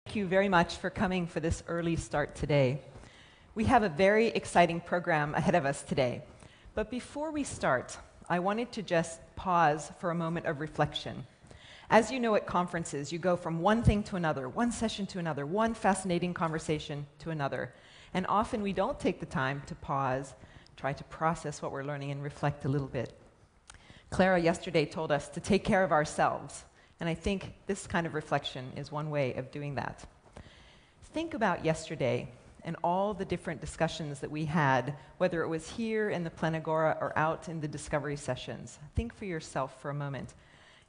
Thank you very much for coming for this early start today. We have a very exciting program ahead of us today. But before we start, I wanted to just pause for a moment of reflection. As you know, at conferences, you go from one thing to another, one session to another, one fascinating conversation to another. And often we don't take the time to pause, try to process what we're learning, and reflect a little bit. Clara yesterday told us to take care of ourselves. And I think this kind of reflection is one way of doing that. Think about yesterday and all the different discussions that we had, whether it was here in the Planagora or out in the discovery sessions. Think for yourself for a moment.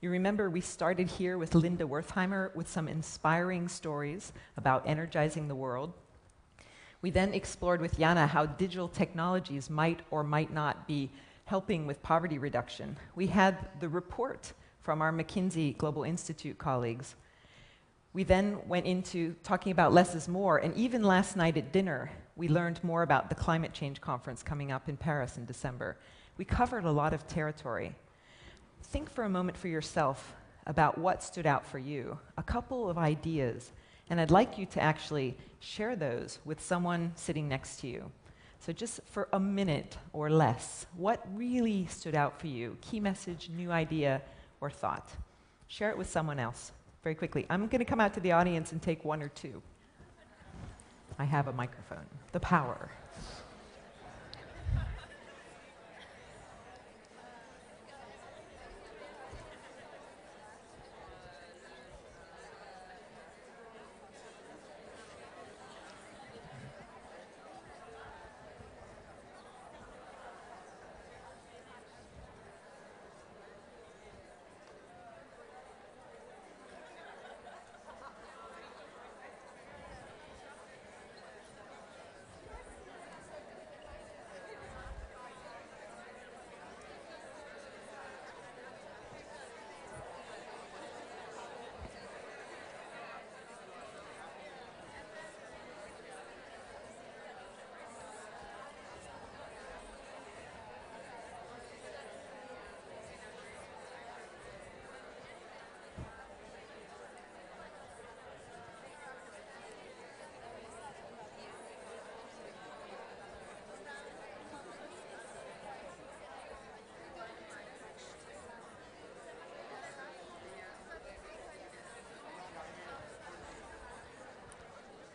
You remember we started here with Linda Wertheimer with some inspiring stories about energizing the world. We then explored with Jana how digital technologies might or might not be helping with poverty reduction. We had the report from our McKinsey Global Institute colleagues. We then went into talking about less is more, and even last night at dinner, we learned more about the climate change conference coming up in Paris in December. We covered a lot of territory. Think for a moment for yourself about what stood out for you, a couple of ideas, and I'd like you to actually share those with someone sitting next to you. So just for a minute or less, what really stood out for you? Key message, new idea, or thought. Share it with someone else very quickly. I'm going to come out to the audience and take one or two. I have a microphone. The power.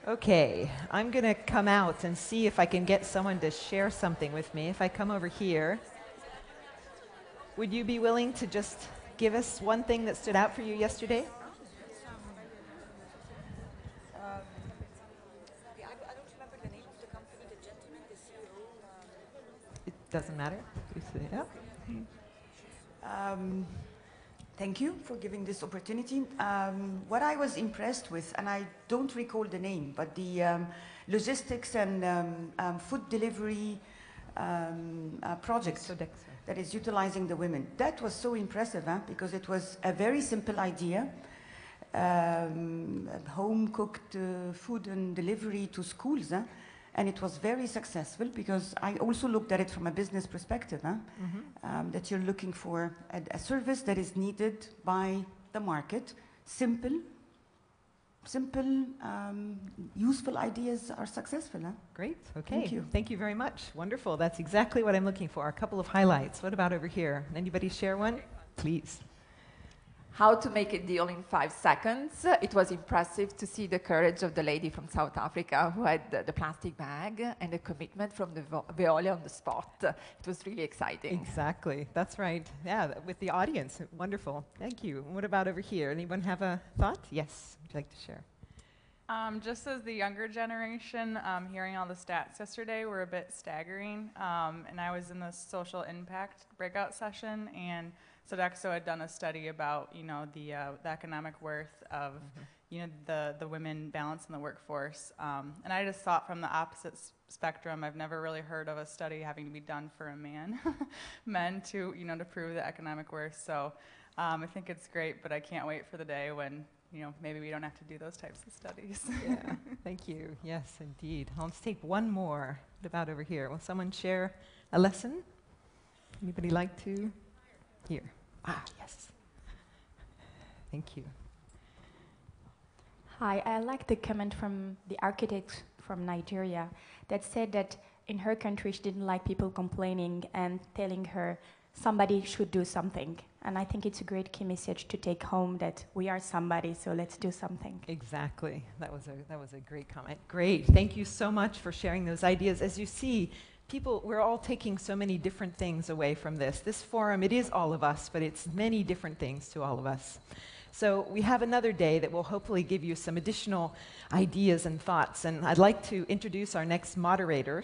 Okay, I'm going to come out and see if I can get someone to share something with me. If I come over here, would you be willing to just give us one thing that stood out for you yesterday? I don't remember the name of the company, the gentleman, the CEO. It doesn't matter. Yeah. Thank you for giving this opportunity. What I was impressed with, and I don't recall the name, but the logistics and food delivery project that is utilizing the women. That was so impressive, because it was a very simple idea. Home-cooked food and delivery to schools. And it was very successful because I also looked at it from a business perspective, that you're looking for a service that is needed by the market. Simple, useful ideas are successful. Great, okay. Thank you. Thank you very much. Wonderful, that's exactly what I'm looking for. A couple of highlights. What about over here? Anybody share one? Please. How to make a deal in 5 seconds. It was impressive to see the courage of the lady from South Africa who had the plastic bag and the commitment from the Veolia on the spot. It was really exciting. Exactly, that's right. Yeah, with the audience, wonderful. Thank you. What about over here? Anyone have a thought? Yes, would you like to share? Just as the younger generation, hearing all the stats yesterday were a bit staggering. And I was in the social impact breakout session, and Sodexo had done a study about, the economic worth of, the women balance in the workforce. And I just thought from the opposite spectrum, I've never really heard of a study having to be done for a men to, to prove the economic worth. So I think it's great, but I can't wait for the day when, maybe we don't have to do those types of studies. Yeah, thank you. Yes, indeed. Let's take one more. What about over here? Will someone share a lesson? Anybody like to? Here. Ah, yes. Thank you. Hi, I like the comment from the architect from Nigeria that said that in her country she didn't like people complaining and telling her somebody should do something. And I think it's a great key message to take home that we are somebody, so let's do something. Exactly. That was a great comment. Great. Thank you so much for sharing those ideas. As you see, we're all taking so many different things away from this. This forum, it is all of us, but it's many different things to all of us. So we have another day that will hopefully give you some additional ideas and thoughts. And I'd like to introduce our next moderator.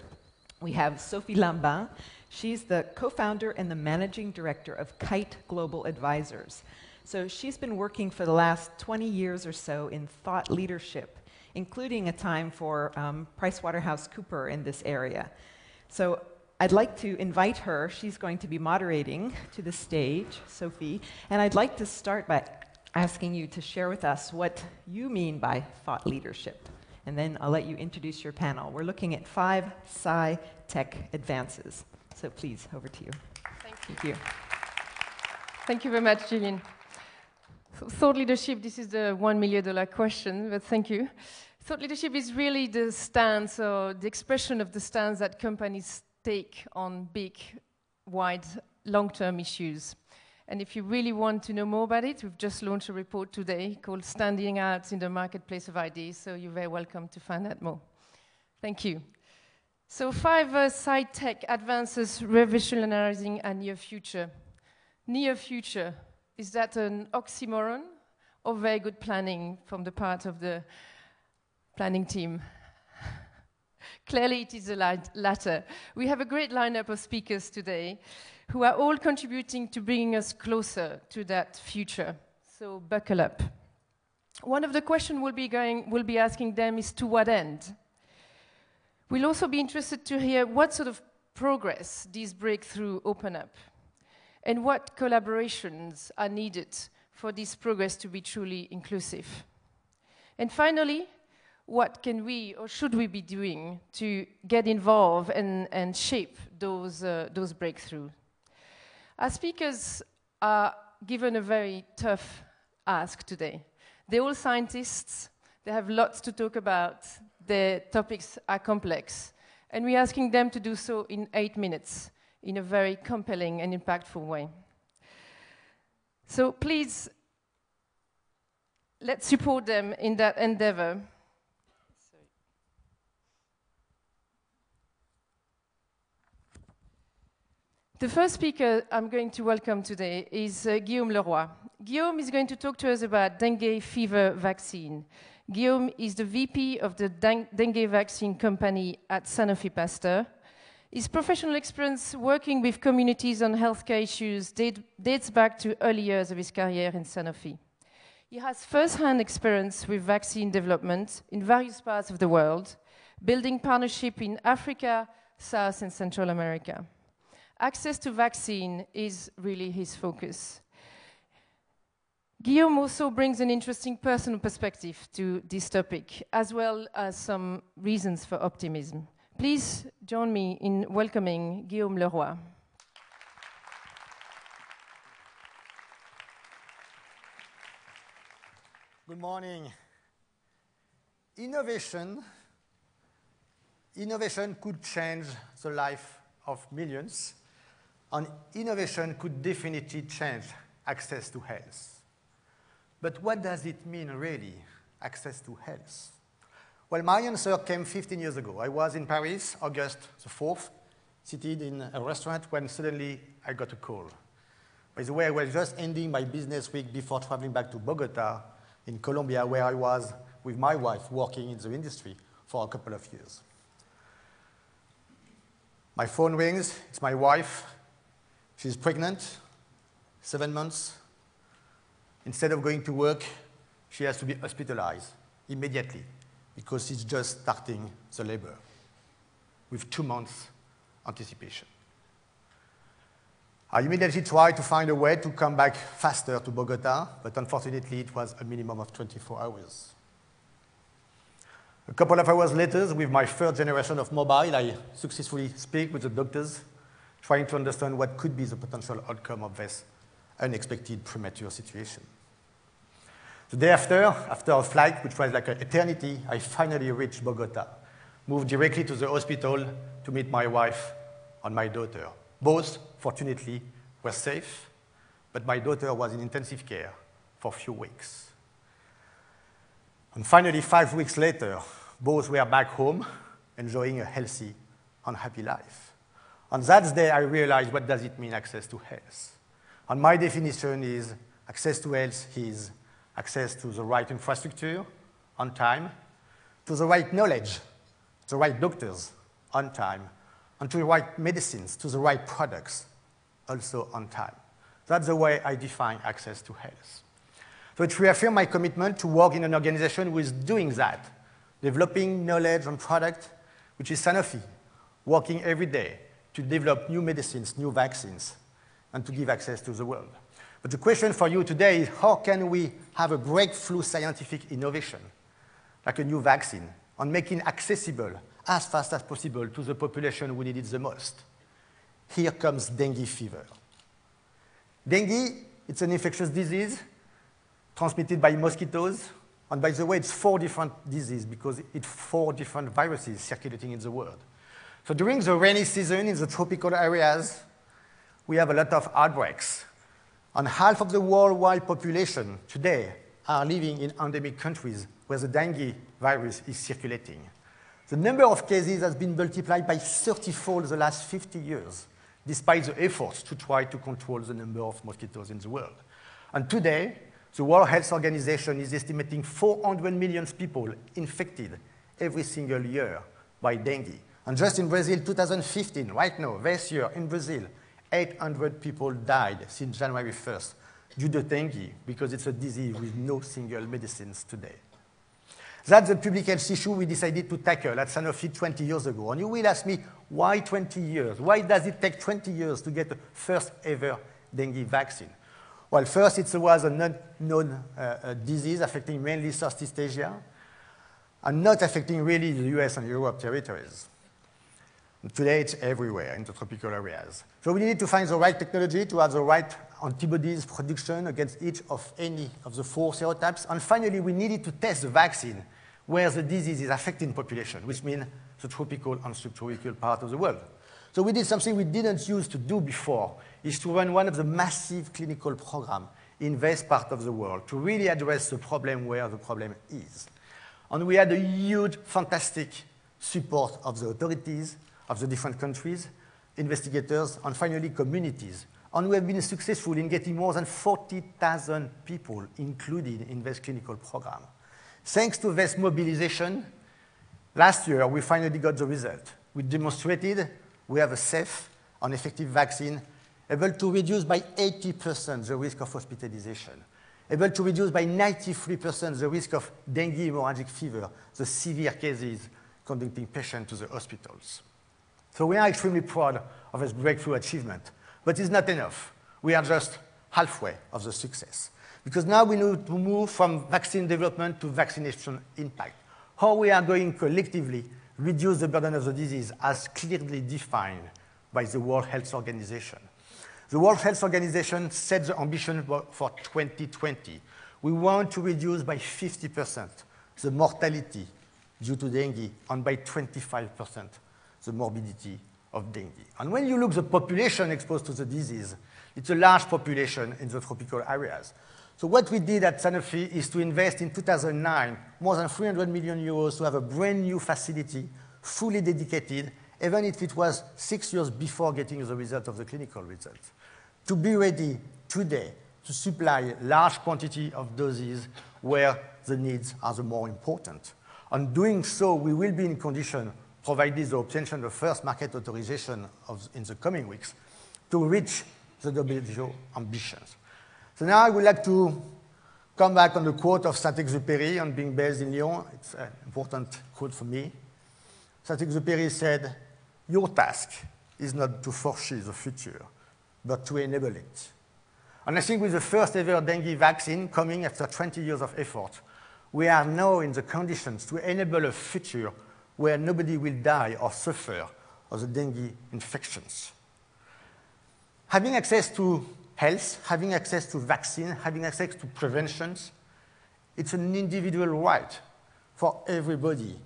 We have Sophie Lambin. She's the co-founder and the managing director of Kite Global Advisors. So she's been working for the last 20 years or so in thought leadership, including a time for PricewaterhouseCoopers in this area. So I'd like to invite her. She's going to be moderating to the stage, Sophie. And I'd like to start by asking you to share with us what you mean by thought leadership. And then I'll let you introduce your panel. We're looking at 5 sci-tech advances. So please, over to you. Thank you. Thank you very much, Gillian. So thought leadership, this is the $1 million question, but thank you. Thought leadership is really the stance or the expression of the stance that companies take on big, wide, long-term issues. And if you really want to know more about it, we've just launched a report today called Standing Out in the Marketplace of Ideas, so you're very welcome to find out more. Thank you. So 5 sci-tech advances revolutionizing a near future. Near future, is that an oxymoron or very good planning from the part of the planning team? Clearly it is the latter. We have a great lineup of speakers today who are all contributing to bringing us closer to that future. So buckle up. One of the questions we'll be asking them is to what end? We'll also be interested to hear what sort of progress these breakthroughs open up and what collaborations are needed for this progress to be truly inclusive. And finally, what can we or should we be doing to get involved and shape those breakthroughs? Our speakers are given a very tough ask today. They're all scientists. They have lots to talk about. The topics are complex. And we're asking them to do so in 8 minutes in a very compelling and impactful way. So please, let's support them in that endeavor. The first speaker I'm going to welcome today is Guillaume Leroy. Guillaume is going to talk to us about dengue fever vaccine. Guillaume is the VP of the dengue vaccine company at Sanofi Pasteur. His professional experience working with communities on healthcare issues dates back to early years of his career in Sanofi. He has first-hand experience with vaccine development in various parts of the world, building partnership in Africa, South and Central America. Access to vaccine is really his focus. Guillaume also brings an interesting personal perspective to this topic, as well as some reasons for optimism. Please join me in welcoming Guillaume Leroy. Good morning. Innovation could change the life of millions, and innovation could definitely change access to health. But what does it mean, really, access to health? Well, my answer came 15 years ago. I was in Paris, August the 4th, seated in a restaurant when suddenly I got a call. By the way, I was just ending my business week before traveling back to Bogota in Colombia, where I was with my wife working in the industry for a couple of years. My phone rings. It's my wife. She's pregnant, 7 months. Instead of going to work, she has to be hospitalized immediately because she's just starting the labor with 2 months anticipation. I immediately tried to find a way to come back faster to Bogota, but unfortunately it was a minimum of 24 hours. A couple of hours later, with my third generation of mobile, I successfully speak with the doctors, trying to understand what could be the potential outcome of this unexpected premature situation. The day after a flight, which was like an eternity, I finally reached Bogota, moved directly to the hospital to meet my wife and my daughter. Both, fortunately, were safe, but my daughter was in intensive care for a few weeks. And finally, 5 weeks later, both were back home, enjoying a healthy and happy life. On that day, I realized what does it mean, access to health. And my definition is access to health is access to the right infrastructure on time, to the right knowledge, the right doctors on time, and to the right medicines, to the right products also on time. That's the way I define access to health. So it reaffirms my commitment to work in an organization who is doing that, developing knowledge and product, which is Sanofi, working every day to develop new medicines, new vaccines, and to give access to the world. But the question for you today is, how can we have a breakthrough scientific innovation, like a new vaccine, and make it accessible as fast as possible to the population who need it the most? Here comes dengue fever. Dengue, it's an infectious disease transmitted by mosquitoes. And by the way, it's 4 different diseases because it's 4 different viruses circulating in the world. So during the rainy season in the tropical areas, we have a lot of outbreaks. And half of the worldwide population today are living in endemic countries where the dengue virus is circulating. The number of cases has been multiplied by 30-fold the last 50 years, despite the efforts to try to control the number of mosquitoes in the world. And today, the World Health Organization is estimating 400 million people infected every single year by dengue. And just in Brazil, 2015, right now, this year in Brazil, 800 people died since January 1st due to dengue because it's a disease with no single medicines today. That's the public health issue we decided to tackle at Sanofi 20 years ago. And you will ask me, why 20 years? Why does it take 20 years to get the first ever dengue vaccine? Well, first, it was a non-known disease affecting mainly Southeast Asia and not affecting really the US and Europe territories. And today, it's everywhere in the tropical areas. So we needed to find the right technology to have the right antibodies production against each of any of the 4 serotypes. And finally, we needed to test the vaccine where the disease is affecting population, which means the tropical and subtropical part of the world. So we did something we didn't use to do before, is to run one of the massive clinical programs in this part of the world to really address the problem where the problem is. And we had a huge, fantastic support of the authorities, of the different countries, investigators, and finally communities. And we have been successful in getting more than 40,000 people included in this clinical program. Thanks to this mobilization, last year we finally got the result. We demonstrated we have a safe and effective vaccine able to reduce by 80% the risk of hospitalization, able to reduce by 93% the risk of dengue hemorrhagic fever, the severe cases conducting patients to the hospitals. So we are extremely proud of this breakthrough achievement, but it's not enough. We are just halfway of the success. Because now we need to move from vaccine development to vaccination impact. How we are going collectively reduce the burden of the disease as clearly defined by the World Health Organization. The World Health Organization set the ambition for 2020. We want to reduce by 50% the mortality due to dengue and by 25% the morbidity of dengue. And when you look at the population exposed to the disease, it's a large population in the tropical areas. So what we did at Sanofi is to invest in 2009 more than 300 million euros to have a brand new facility fully dedicated, even if it was 6 years before getting the result of the clinical results, to be ready today to supply large quantity of doses where the needs are the more important. And doing so, we will be in condition, provided the obtention of the first market authorization in the coming weeks, to reach the WHO ambitions. So now I would like to come back on the quote of Saint-Exupéry on being based in Lyon. It's an important quote for me. Saint-Exupéry said, "Your task is not to foresee the future, but to enable it." And I think with the first ever dengue vaccine coming after 20 years of effort, we are now in the conditions to enable a future where nobody will die or suffer of the dengue infections. Having access to health, having access to vaccine, having access to preventions It's an individual right for everybody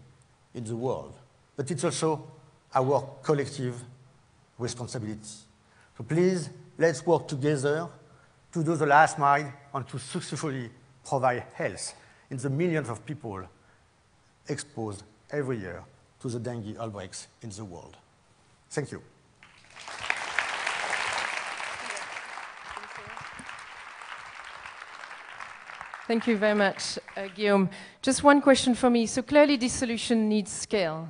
in the world, but it's also our collective responsibility. So please, let's work together to do the last mile and to successfully provide health in the millions of people exposed every year to the dengue outbreaks in the world. Thank you. Thank you very much, Guillaume. Just one question for me. So clearly this solution needs scale.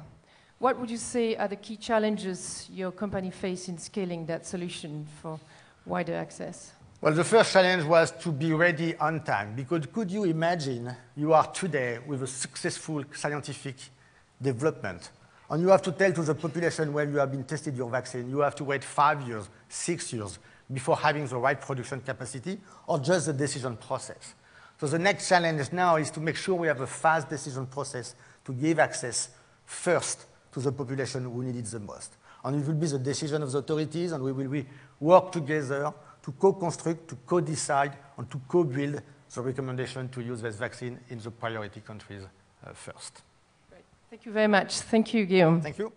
What would you say are the key challenges your company face in scaling that solution for wider access? Well, the first challenge was to be ready on time, because could you imagine you are today with a successful scientific development, and you have to tell to the population when you have been tested your vaccine, you have to wait 5 years, 6 years before having the right production capacity, or just the decision process. So the next challenge now is to make sure we have a fast decision process to give access first to the population who need it the most. And it will be the decision of the authorities, and we will work together to co-construct, to co-decide, and to co-build the recommendation to use this vaccine in the priority countries first. Great. Thank you very much. Thank you, Guillaume. Thank you.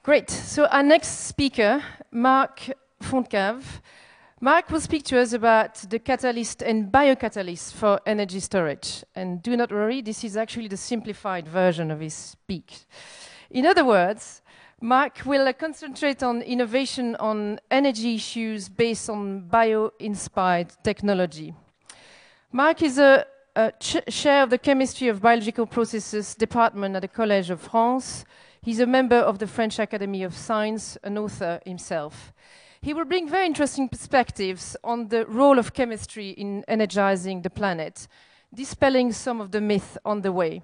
Great. So our next speaker, Marc Fontecave. Marc will speak to us about the catalyst and biocatalyst for energy storage. And do not worry, this is actually the simplified version of his speech. In other words, Marc will concentrate on innovation on energy issues based on bio-inspired technology. Marc is a chair of the Chemistry of Biological Processes department at the Collège of France. He's a member of the French Academy of Science, an author himself. He will bring very interesting perspectives on the role of chemistry in energizing the planet, dispelling some of the myths on the way.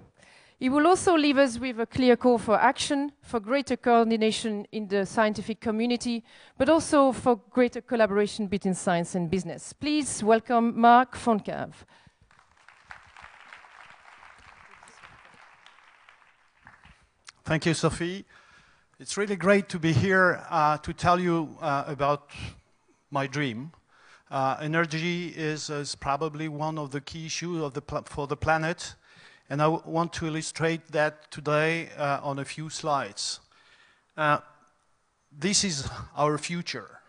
He will also leave us with a clear call for action, for greater coordination in the scientific community, but also for greater collaboration between science and business. Please welcome Marc Fontecave. Thank you, Sophie. It's really great to be here to tell you about my dream. Energy is probably one of the key issues of for the planet, and I want to illustrate that today on a few slides. This is our future.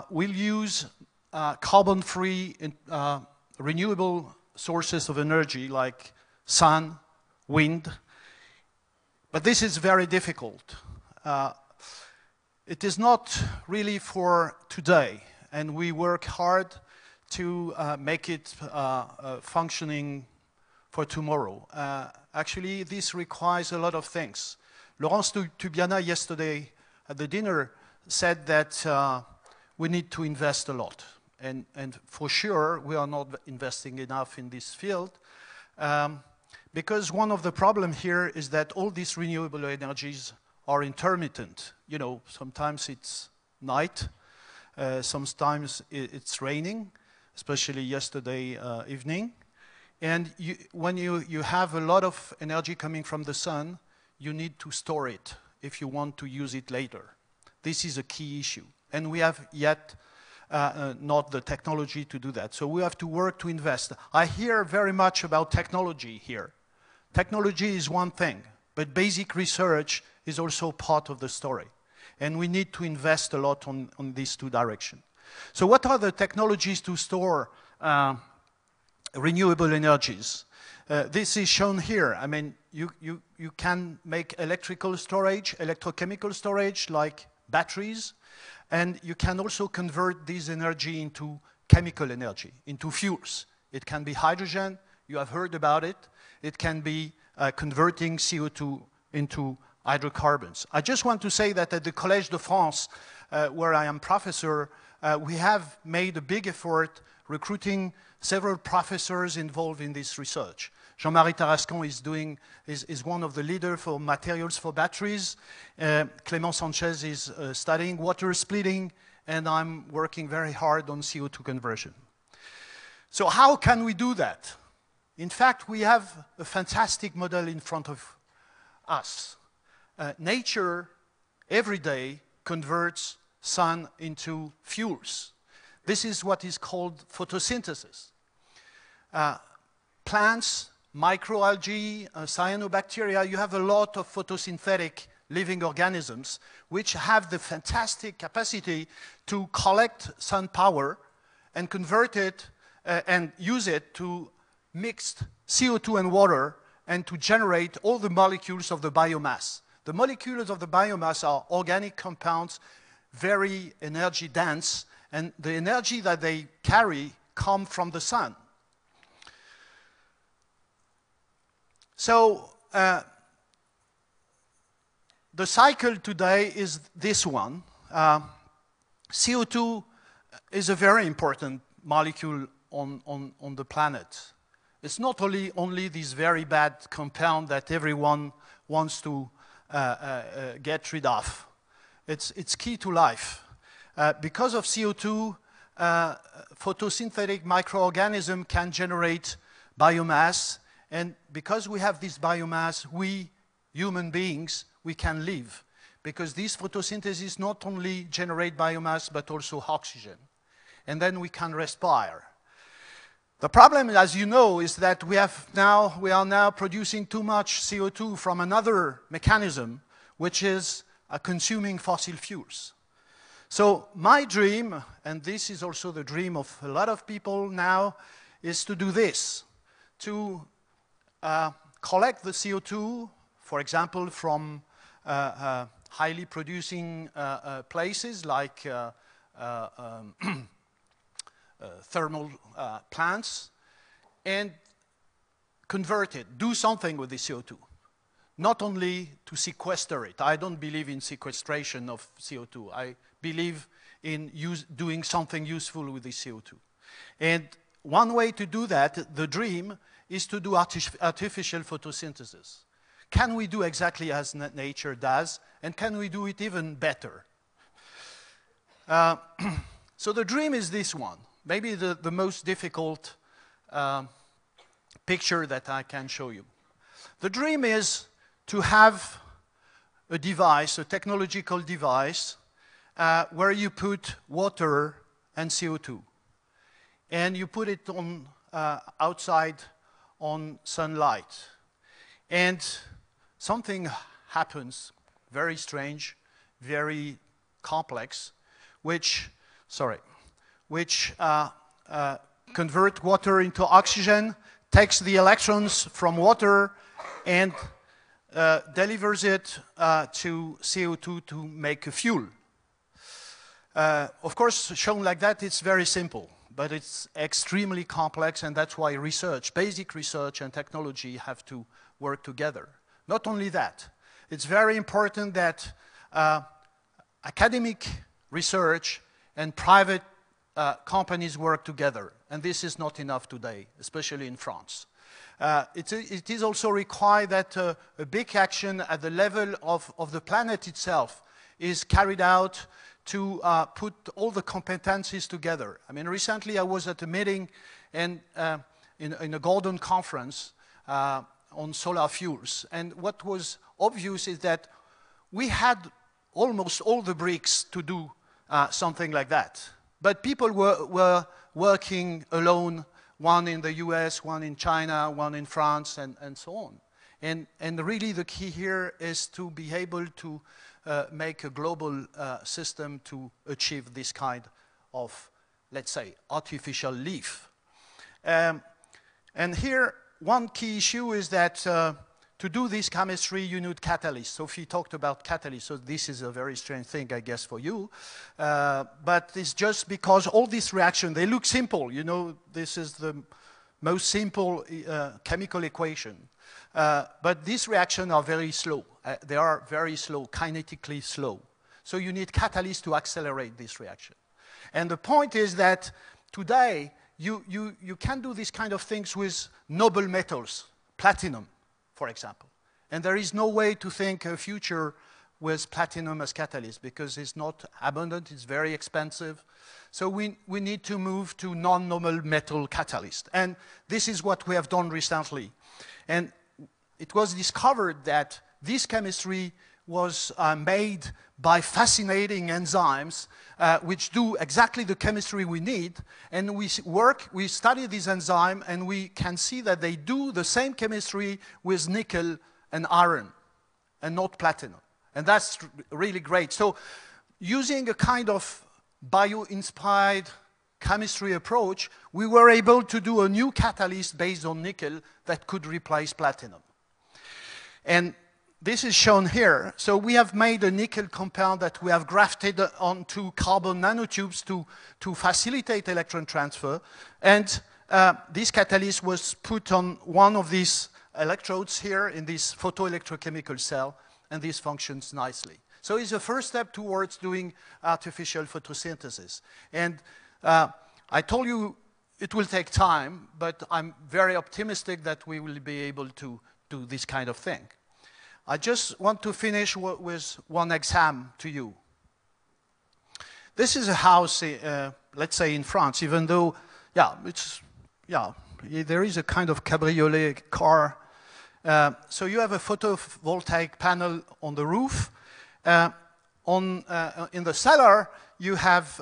We'll use carbon-free renewable sources of energy like sun, wind. But this is very difficult. It is not really for today, and we work hard to make it functioning for tomorrow. Actually, this requires a lot of things. Laurence Tubiana yesterday at the dinner said that we need to invest a lot. And for sure, we are not investing enough in this field. Because one of the problems here is that all these renewable energies are intermittent. You know, sometimes it's night, sometimes it's raining, especially yesterday evening. And when you have a lot of energy coming from the sun, you need to store it if you want to use it later. This is a key issue. And we have yet not the technology to do that. So we have to work to invest. I hear very much about technology here. Technology is one thing, but basic research is also part of the story. And we need to invest a lot on these two directions. So what are the technologies to store renewable energies? This is shown here. I mean, you can make electrical storage, electrochemical storage like batteries, and you can also convert this energy into chemical energy, into fuels. It can be hydrogen, you have heard about it. It can be converting CO2 into hydrocarbons. I just want to say that at the Collège de France, where I am professor, we have made a big effort recruiting several professors involved in this research. Jean-Marie Tarascon is one of the leaders for materials for batteries. Clément Sanchez is studying water splitting, and I'm working very hard on CO2 conversion. So how can we do that? In fact, we have a fantastic model in front of us. Nature, every day, converts sun into fuels. This is what is called photosynthesis. Plants, microalgae, cyanobacteria, you have a lot of photosynthetic living organisms which have the fantastic capacity to collect sun power and convert it and use it to mix CO2 and water and to generate all the molecules of the biomass. The molecules of the biomass are organic compounds, very energy dense, and the energy that they carry come from the sun. So the cycle today is this one. CO2 is a very important molecule on the planet. It's not only this very bad compound that everyone wants to get rid of. It's key to life. Because of CO2, photosynthetic microorganisms can generate biomass, and because we have this biomass, we, human beings, we can live. Because this photosynthesis not only generate biomass, but also oxygen. And then we can respire. The problem, as you know, is that we are now producing too much CO2 from another mechanism, which is consuming fossil fuels. So my dream, and this is also the dream of a lot of people now, is to do this, to collect the CO2, for example, from highly producing places like thermal plants, and convert it, do something with the CO2. Not only to sequester it. I don't believe in sequestration of CO2. I believe in doing something useful with the CO2. And one way to do that, the dream, is to do artificial photosynthesis. Can we do exactly as nature does, and can we do it even better? So the dream is this one. Maybe the most difficult picture that I can show you. The dream is to have a device, a technological device, where you put water and CO2. And you put it on outside on sunlight. And something happens, very strange, very complex, which convert water into oxygen, takes the electrons from water, and delivers it to CO2 to make a fuel. Of course, shown like that, it's very simple, but it's extremely complex, and that's why research, basic research and technology have to work together. Not only that, it's very important that academic research and private companies work together, and this is not enough today, especially in France. It is also required that a big action at the level of the planet itself is carried out to put all the competencies together. I mean, recently I was at a meeting in a Golden Conference on solar fuels, and what was obvious is that we had almost all the bricks to do something like that. But people were working alone, one in the US, one in China, one in France, and so on. And really the key here is to be able to make a global system to achieve this kind of, let's say, artificial leaf. And here, one key issue is that to do this chemistry, you need catalysts. Sophie talked about catalysts, so this is a very strange thing, I guess, for you. But it's just because all these reactions, they look simple. You know, this is the most simple chemical equation. But these reactions are very slow. They are very slow, kinetically slow. So you need catalysts to accelerate this reaction. And the point is that today, you can do these kind of things with noble metals, platinum, for example. And there is no way to think a future with platinum as catalyst because it's not abundant, it's very expensive. So we need to move to non-noble metal catalyst. And this is what we have done recently. And it was discovered that this chemistry was made by fascinating enzymes which do exactly the chemistry we need. And we study these enzymes, and we can see that they do the same chemistry with nickel and iron, and not platinum. And that's really great. So using a kind of bio-inspired chemistry approach, we were able to do a new catalyst based on nickel that could replace platinum. And this is shown here. So we have made a nickel compound that we have grafted onto carbon nanotubes to facilitate electron transfer. And this catalyst was put on one of these electrodes here in this photoelectrochemical cell, and this functions nicely. So it's a first step towards doing artificial photosynthesis. And I told you it will take time, but I'm very optimistic that we will be able to do this kind of thing. I just want to finish with one exam to you. This is a house, let's say in France, even though, there is a kind of cabriolet car. So you have a photovoltaic panel on the roof. In the cellar, you have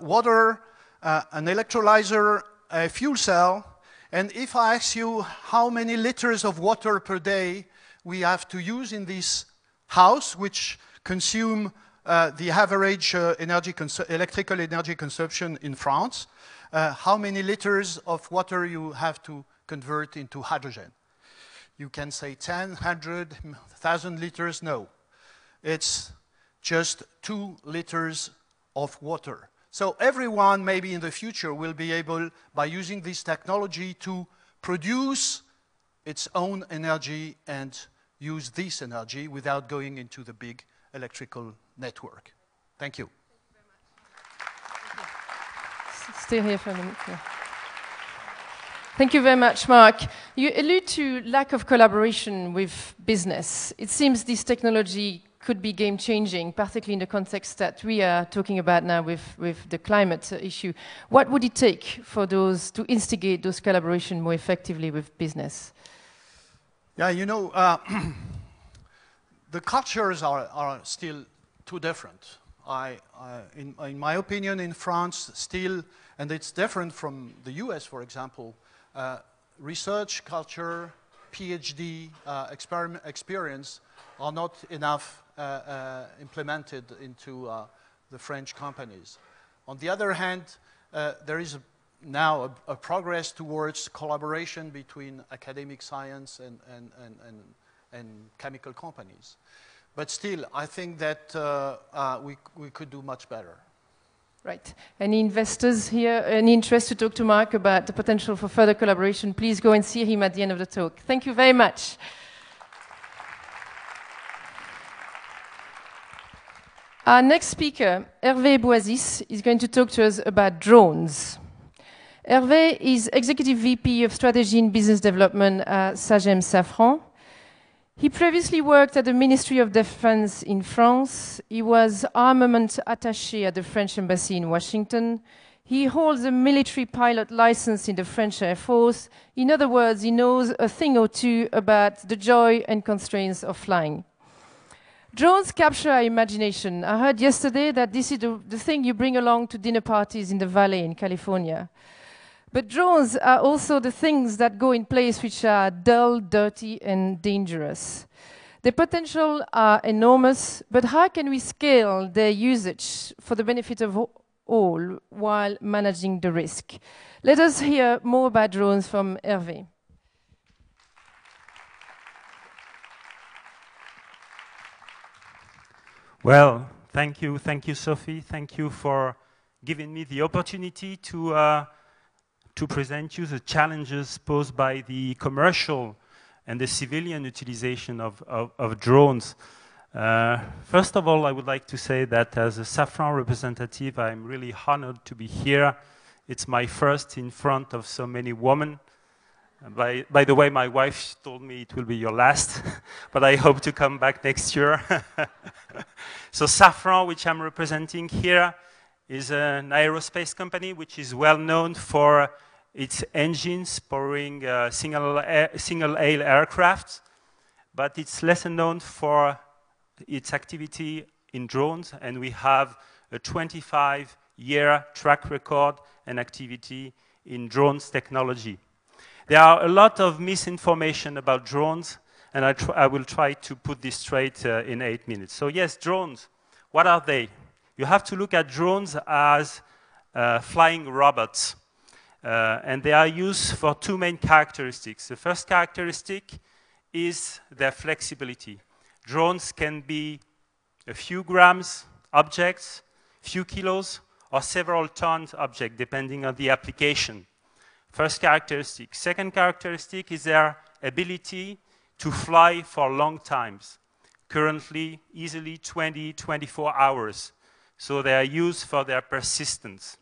water, an electrolyzer, a fuel cell. And if I ask you how many liters of water per day we have to use in this house, which consume the average electrical energy consumption in France, how many liters of water you have to convert into hydrogen? You can say 10, 100, 1,000 liters. No, it's just 2 liters of water. So everyone, maybe in the future, will be able, by using this technology, to produce its own energy and use this energy without going into the big electrical network. Thank you. Stay here for a minute. Yeah. Thank you very much, Marc. You allude to lack of collaboration with business. It seems this technology could be game-changing, particularly in the context that we are talking about now with the climate issue. What would it take for those to instigate those collaboration more effectively with business? Yeah, you know, the cultures are still too different. In my opinion, in France, still, and it's different from the US, for example, research culture, PhD experience are not enough implemented into the French companies. On the other hand, there is now a progress towards collaboration between academic science and chemical companies. But still, I think that we could do much better. Right. Any investors here, any interest to talk to Marc about the potential for further collaboration, please go and see him at the end of the talk. Thank you very much. Our next speaker, Hervé Bouaziz, is going to talk to us about drones. Hervé is Executive VP of Strategy and Business Development at SAGEM Safran. He previously worked at the Ministry of Defense in France. He was armament attaché at the French Embassy in Washington. He holds a military pilot license in the French Air Force. In other words, he knows a thing or two about the joy and constraints of flying. Drones capture our imagination. I heard yesterday that this is the thing you bring along to dinner parties in the Valley in California. But drones are also the things that go in place which are dull, dirty, and dangerous. The potential are enormous, but how can we scale their usage for the benefit of all while managing the risk? Let us hear more about drones from Hervé. Well, thank you, Sophie. Thank you for giving me the opportunity to present you the challenges posed by the commercial and the civilian utilization of drones. First of all, I would like to say that as a Safran representative, I'm really honored to be here. It's my first in front of so many women. By the way, my wife told me it will be your last, but I hope to come back next year. So Safran, which I'm representing here, is an aerospace company which is well known for its engines powering single-aisle aircraft, but it's less known for its activity in drones, and we have a 25-year track record and activity in drones technology. There are a lot of misinformation about drones, and I will try to put this straight in 8 minutes. So yes, drones, what are they? You have to look at drones as flying robots. And they are used for two main characteristics. The first characteristic is their flexibility. Drones can be a few grams objects, few kilos, or several tons object, depending on the application. First characteristic. Second characteristic is their ability to fly for long times. Currently, easily 20, 24 hours. So they are used for their persistence.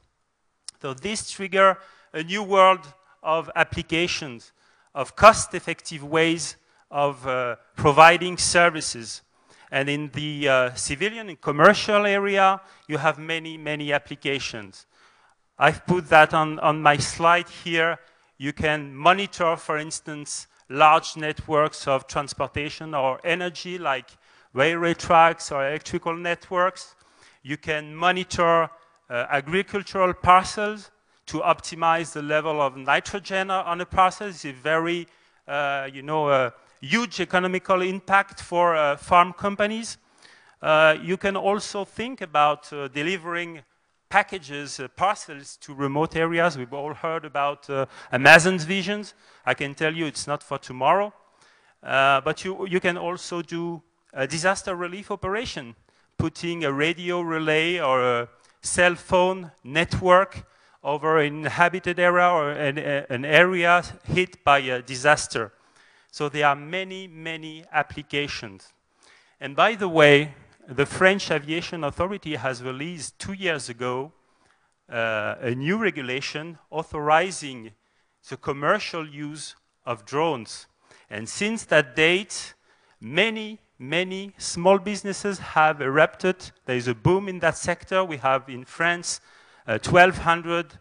So this triggers a new world of applications, of cost-effective ways of providing services. And in the civilian and commercial area, you have many, many applications. I've put that on my slide here. You can monitor, for instance, large networks of transportation or energy, like railway tracks or electrical networks. You can monitor agricultural parcels to optimize the level of nitrogen on a parcel. It's a very, huge economical impact for farm companies. You can also think about delivering packages, parcels to remote areas. We've all heard about Amazon's visions. I can tell you it's not for tomorrow. But you can also do a disaster relief operation, putting a radio relay or a cell phone network over an inhabited area or an area hit by a disaster. So there are many, many applications. And by the way, the French Aviation Authority has released 2 years ago a new regulation authorizing the commercial use of drones. And since that date, many, many small businesses have erupted. There is a boom in that sector. We have in France 1,200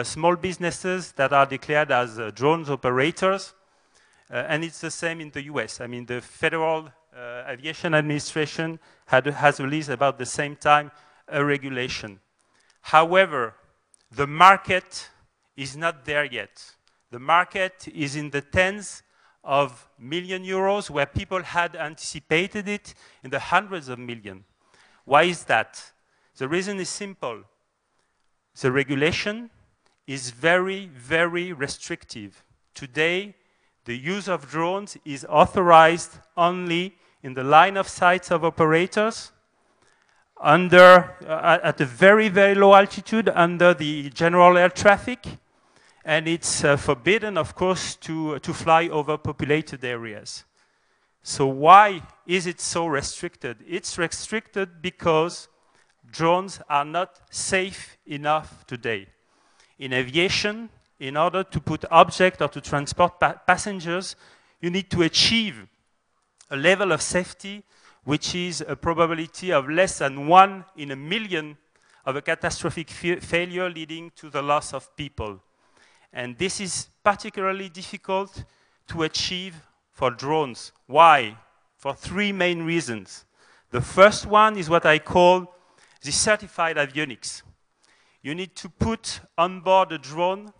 small businesses that are declared as drones operators. And it's the same in the US. I mean, the Federal Aviation Administration has released about the same time a regulation. However, the market is not there yet. The market is in the tens of million euros, where people had anticipated it in the hundreds of millions. Why is that? The reason is simple. The regulation is very, very restrictive. Today, the use of drones is authorized only in the line of sight of operators, at a very, very low altitude under the general air traffic, and it's forbidden, of course, to fly over populated areas. So why is it so restricted? It's restricted because drones are not safe enough today. In aviation, in order to put objects or to transport passengers, you need to achieve a level of safety which is a probability of less than 1 in a million of a catastrophic failure leading to the loss of people. And this is particularly difficult to achieve for drones. Why? For 3 main reasons. The first one is what I call the certified avionics. You need to put on board a drone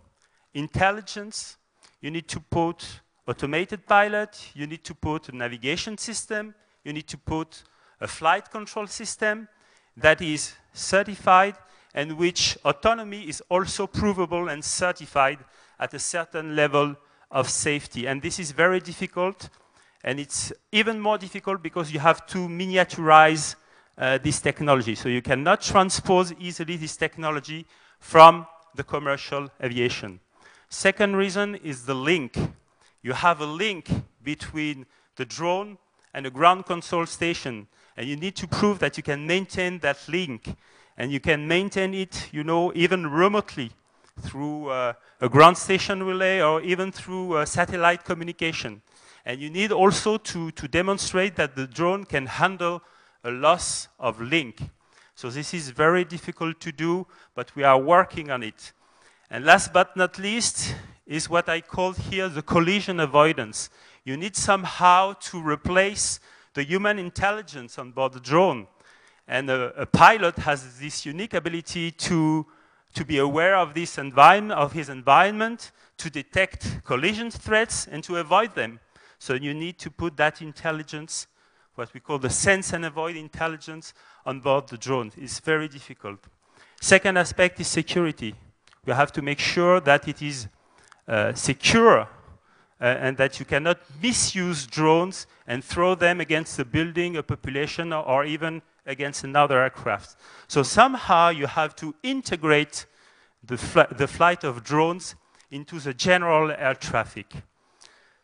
intelligence, you need to put automated pilot, you need to put a navigation system, you need to put a flight control system that is certified and which autonomy is also provable and certified at a certain level of safety. And this is very difficult, and it's even more difficult because you have to miniaturize this technology. So you cannot transpose easily this technology from the commercial aviation. Second reason is the link. You have a link between the drone and a ground control station, and you need to prove that you can maintain that link, and you can maintain it, even remotely through a ground station relay or even through satellite communication. And you need also to demonstrate that the drone can handle a loss of link. So this is very difficult to do, but we are working on it. And last but not least is what I call here the collision avoidance. You need somehow to replace the human intelligence on board the drone. And a pilot has this unique ability to be aware of this environment, of his environment, to detect collision threats and to avoid them. So you need to put that intelligence, what we call the sense and avoid intelligence, on board the drone. It's very difficult. Second aspect is security. You have to make sure that it is secure and that you cannot misuse drones and throw them against a building, a population, or even against another aircraft. So somehow you have to integrate the flight of drones into the general air traffic.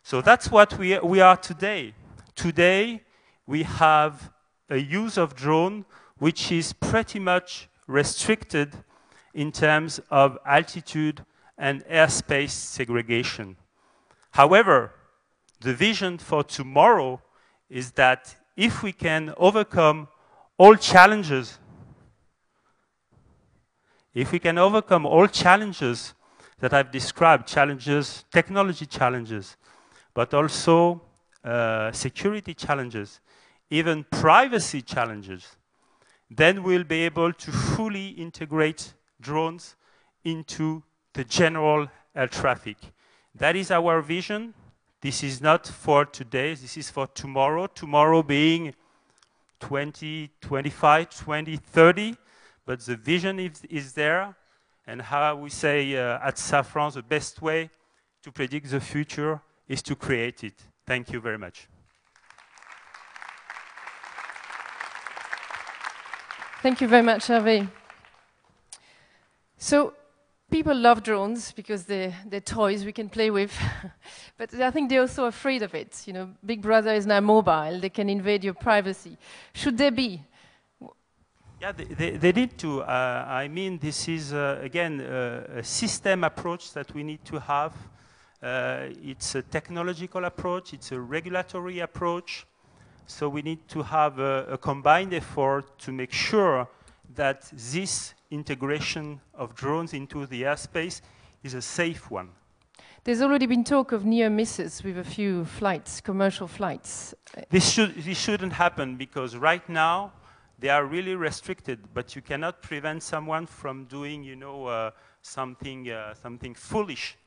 So that's what we are today. Today, we have a use of drone which is pretty much restricted in terms of altitude and airspace segregation. However, the vision for tomorrow is that if we can overcome all challenges, that I've described, challenges, technology challenges, but also security challenges, even privacy challenges, then we'll be able to fully integrate drones into the general air traffic. That is our vision. This is not for today, this is for tomorrow. Tomorrow being 2025, 2030, but the vision is there. And how we say at Safran, the best way to predict the future is to create it. Thank you very much. Thank you very much, Hervé. So, people love drones because they're toys we can play with, but I think they're also afraid of it. You know, Big Brother is now mobile, they can invade your privacy. Should they be? Yeah, they need to. I mean, this is, again, a system approach that we need to have. It's a technological approach, it's a regulatory approach. So we need to have a combined effort to make sure that this integration of drones into the airspace is a safe one. There's already been talk of near misses with a few flights, commercial flights. This shouldn't happen because right now they are really restricted, but you cannot prevent someone from doing, you know, something foolish.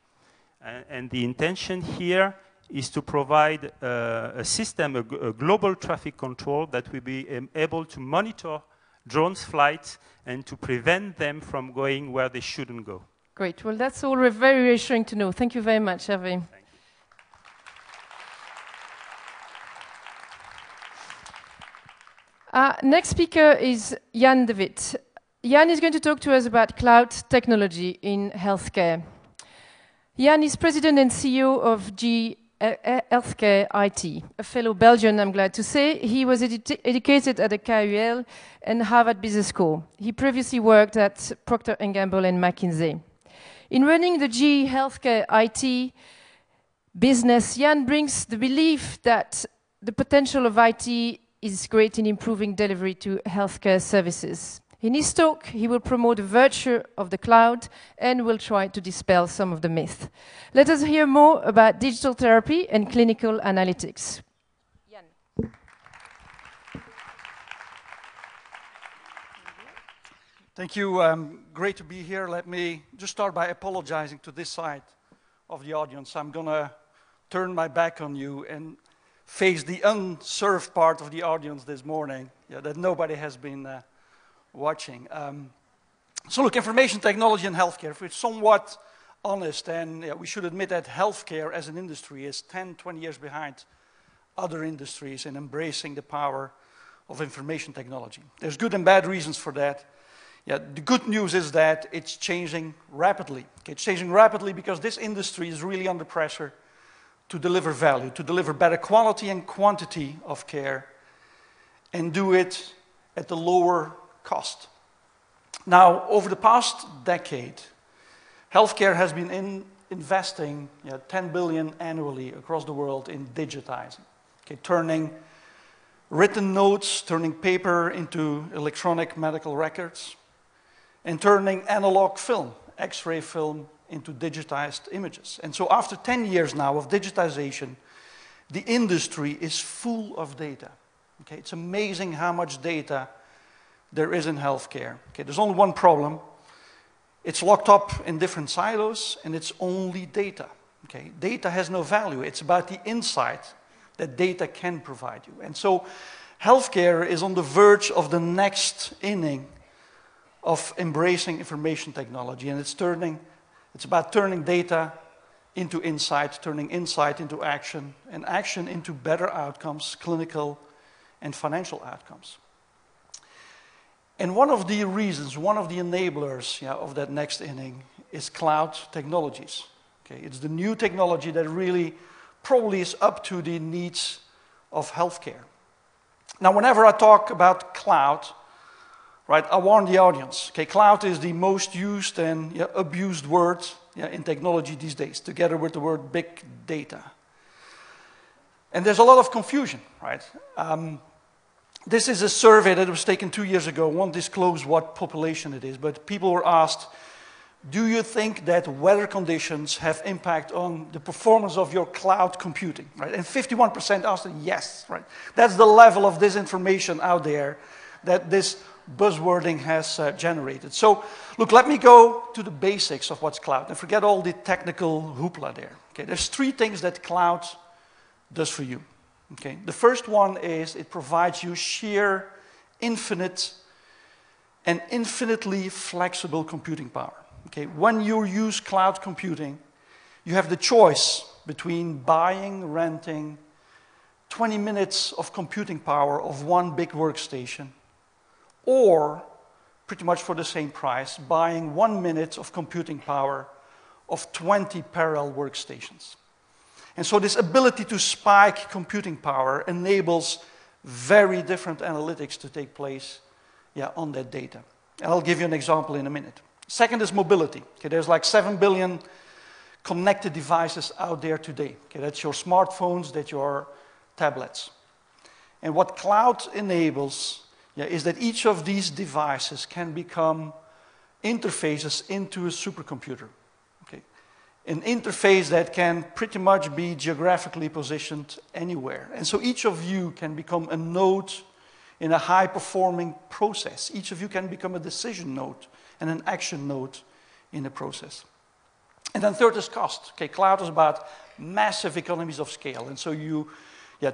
And the intention here is to provide a system, a global traffic control that will be able to monitor drones' flights and to prevent them from going where they shouldn't go. Great. Well, that's all very reassuring to know. Thank you very much, Hervé. Next speaker is Jan de Witte. Jan is going to talk to us about cloud technology in healthcare. Jan is president and CEO of Healthcare IT, a fellow Belgian, I'm glad to say. He was educated at the KUL and Harvard Business School. He previously worked at Procter & Gamble and McKinsey. In running the GE Healthcare IT business, Jan brings the belief that the potential of IT is great in improving delivery to healthcare services. In his talk, he will promote the virtue of the cloud and will try to dispel some of the myths. Let us hear more about digital therapy and clinical analytics. Jan. Thank you. Great to be here. Let me just start by apologizing to this side of the audience. I'm going to turn my back on you and face the unserved part of the audience this morning that nobody has been watching. So look, information technology and healthcare, if we're somewhat honest, then we should admit that healthcare as an industry is 10, 20 years behind other industries in embracing the power of information technology. There's good and bad reasons for that. The good news is that it's changing rapidly. It's changing rapidly because this industry is really under pressure to deliver value, to deliver better quality and quantity of care, and do it at the lower cost. Now, over the past decade, healthcare has been investing 10 billion annually across the world in digitizing, turning written notes, turning paper into electronic medical records, and turning analog film, X-ray film, into digitized images. And so after 10 years now of digitization, the industry is full of data. Okay, it's amazing how much data there is in healthcare. Okay, there's only one problem. It's locked up in different silos, and it's only data. Okay, data has no value. It's about the insight that data can provide you. And so healthcare is on the verge of the next inning of embracing information technology, and it's about turning data into insight, turning insight into action, and action into better outcomes, clinical and financial outcomes. And one of the reasons, one of the enablers of that next inning is cloud technologies. Okay, it's the new technology that really probably is up to the needs of healthcare. Now, whenever I talk about cloud, right, I warn the audience. Okay, cloud is the most used and abused word in technology these days, together with the word big data. And there's a lot of confusion, right? This is a survey that was taken 2 years ago. I won't disclose what population it is, but people were asked, do you think that weather conditions have impact on the performance of your cloud computing? Right? And 51% answered yes. Right? That's the level of disinformation out there that this buzzwording has generated. So, look, let me go to the basics of what's cloud and forget all the technical hoopla there. Okay? There's 3 things that cloud does for you. Okay? The first one is it provides you sheer, infinite, and infinitely flexible computing power. Okay, when you use cloud computing, you have the choice between buying, renting 20 minutes of computing power of one big workstation, or pretty much for the same price, buying 1 minute of computing power of 20 parallel workstations. And so this ability to spike computing power enables very different analytics to take place on that data. And I'll give you an example in a minute. Second is mobility. Okay, there's like 7 billion connected devices out there today. Okay, that's your smartphones, that's your tablets. And what cloud enables is that each of these devices can become interfaces into a supercomputer. Okay, an interface that can pretty much be geographically positioned anywhere. And so each of you can become a node in a high-performing process. Each of you can become a decision node and an action node in the process. And then third is cost. Okay, cloud is about massive economies of scale. And so you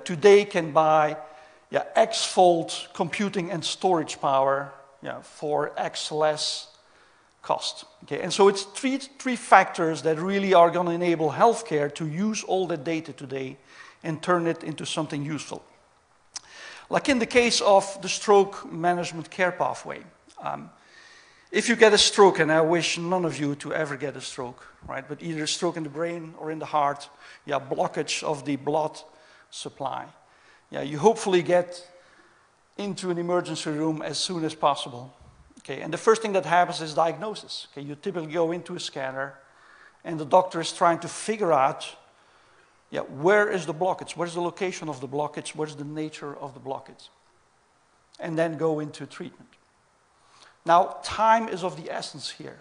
today can buy X-fold computing and storage power for X less cost. Okay, and so it's three factors that really are going to enable healthcare to use all the data today and turn it into something useful. Like in the case of the stroke management care pathway. If you get a stroke, and I wish none of you to ever get a stroke, right? But either a stroke in the brain or in the heart, blockage of the blood supply. You hopefully get into an emergency room as soon as possible. Okay, and the first thing that happens is diagnosis. Okay, you typically go into a scanner, and the doctor is trying to figure out, where is the blockage? Where's the location of the blockage? What's the nature of the blockage? And then go into treatment. Now, time is of the essence here.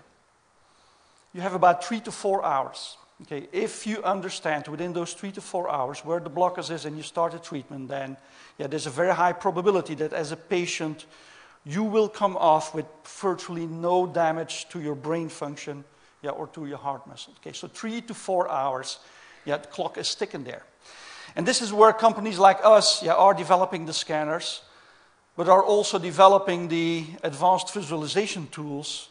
You have about 3 to 4 hours. Okay, if you understand within those 3 to 4 hours where the blockage is and you start a treatment, then there's a very high probability that as a patient, you will come off with virtually no damage to your brain function or to your heart muscle. Okay, so 3 to 4 hours, the clock is ticking there. And this is where companies like us are developing the scanners, but are also developing the advanced visualization tools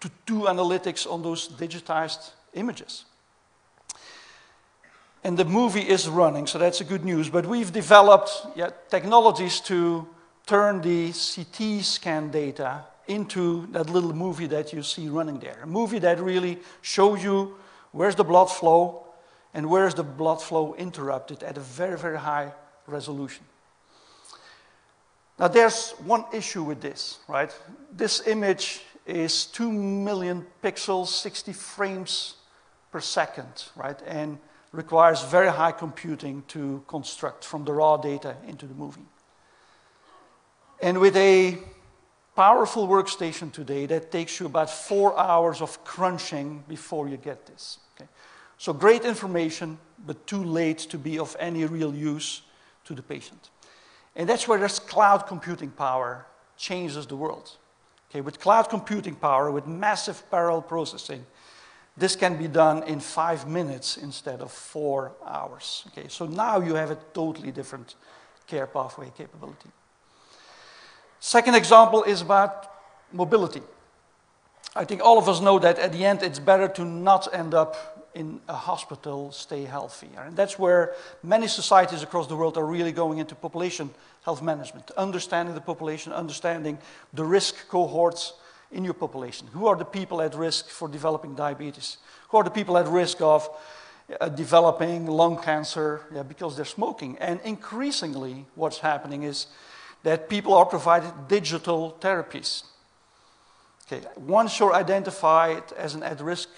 to do analytics on those digitized images. And the movie is running, so that's a good news. But we've developed technologies to turn the CT scan data into that little movie that you see running there. A movie that really shows you where's the blood flow and where's the blood flow interrupted at a very, very high resolution. Now, there's one issue with this, right? This image is 2 million pixels, 60 frames per second, right? And requires very high computing to construct from the raw data into the movie. And with a powerful workstation today, that takes you about 4 hours of crunching before you get this. Okay? So great information, but too late to be of any real use to the patient. And that's where this cloud computing power changes the world. Okay, with cloud computing power, with massive parallel processing, this can be done in 5 minutes instead of 4 hours. Okay, so now you have a totally different care pathway capability. Second example is about mobility. I think all of us know that at the end it's better to not end up in a hospital, stay healthy. And that's where many societies across the world are really going into population health management, understanding the population, understanding the risk cohorts in your population. Who are the people at risk for developing diabetes? Who are the people at risk of developing lung cancer because they're smoking? And increasingly what's happening is that people are provided digital therapies. Okay, once you're identified as an at-risk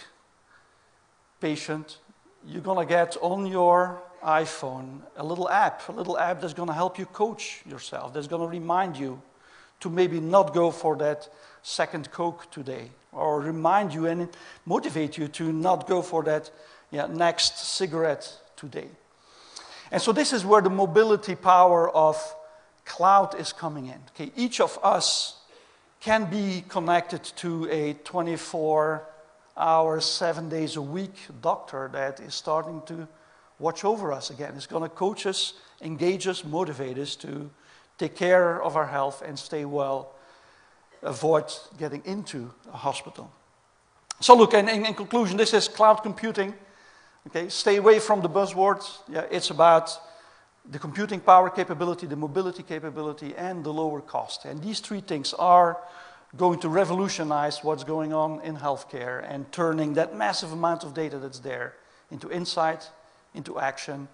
patient, you're going to get on your iPhone a little app that's going to help you coach yourself, that's going to remind you to maybe not go for that second Coke today, or remind you and motivate you to not go for that next cigarette today. And so this is where the mobility power of cloud is coming in. Okay, each of us can be connected to a 24-hour, 7 days a week doctor that is starting to watch over us again. It's going to coach us, engage us, motivate us to take care of our health and stay well, avoid getting into a hospital. So look, in conclusion, this is cloud computing. Okay, stay away from the buzzwords. Yeah, it's about the computing power capability, the mobility capability, and the lower cost. And these three things are going to revolutionize what's going on in healthcare and turning that massive amount of data that's there into insight, into action,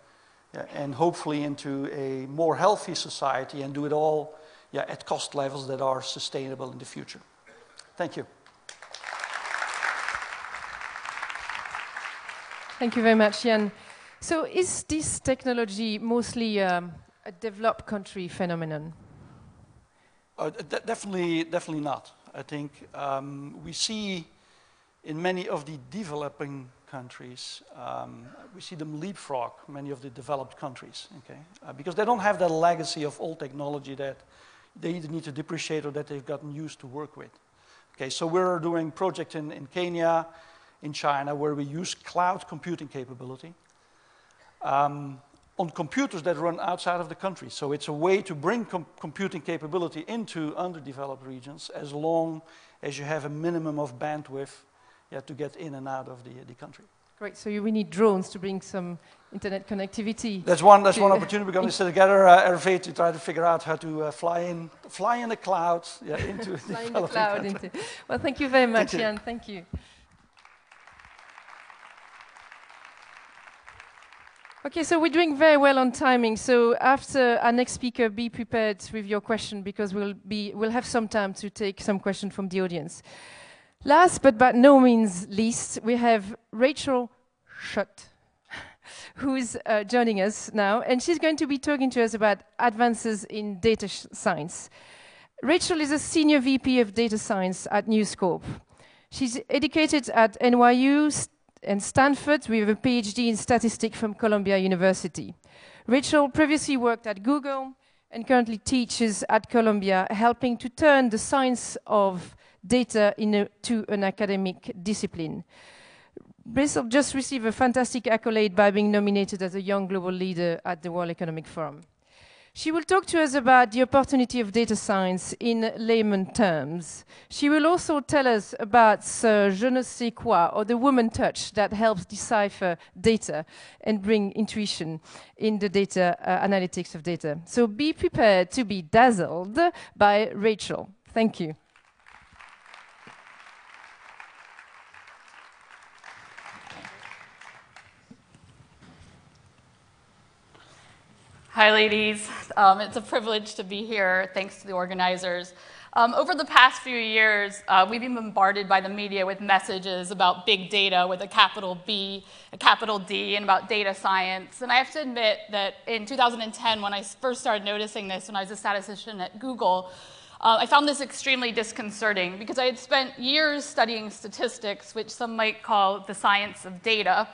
and hopefully into a more healthy society, and do it all at cost levels that are sustainable in the future. Thank you. Thank you very much, Jan. So is this technology mostly a developed country phenomenon? Definitely not. I think we see in many of the developing countries, we see them leapfrog many of the developed countries, okay? Because they don't have that legacy of old technology that they either need to depreciate or that they've gotten used to work with. Okay, so we're doing projects in Kenya, in China, where we use cloud computing capability on computers that run outside of the country. So it's a way to bring computing capability into underdeveloped regions as long as you have a minimum of bandwidth to get in and out of the country. Great, so we need drones to bring some internet connectivity. That's one opportunity. We're going to sit together, Hervé, to try to figure out how to fly in the cloud into flying the cloud into. Well, thank you very much, Jan. Thank you. Okay, so we're doing very well on timing. So after our next speaker, be prepared with your question, because we'll have some time to take some questions from the audience. Last but by no means least, we have Rachel Schutt, who is joining us now, and she's going to be talking to us about advances in data science. Rachel is a senior VP of data science at Corp. She's educated at NYU and Stanford with a PhD in statistics from Columbia University. Rachel previously worked at Google and currently teaches at Columbia, helping to turn the science of data into an academic discipline. Rachel just received a fantastic accolade by being nominated as a Young Global Leader at the World Economic Forum. She will talk to us about the opportunity of data science in layman terms. She will also tell us about je ne sais quoi, or the woman touch that helps decipher data and bring intuition in the data analytics of data. So be prepared to be dazzled by Rachel. Thank you. Hi, ladies. It's a privilege to be here, thanks to the organizers. Over the past few years, we've been bombarded by the media with messages about big data with a capital B, a capital D, and about data science. And I have to admit that in 2010, when I first started noticing this, when I was a statistician at Google, I found this extremely disconcerting, because I had spent years studying statistics, which some might call the science of data.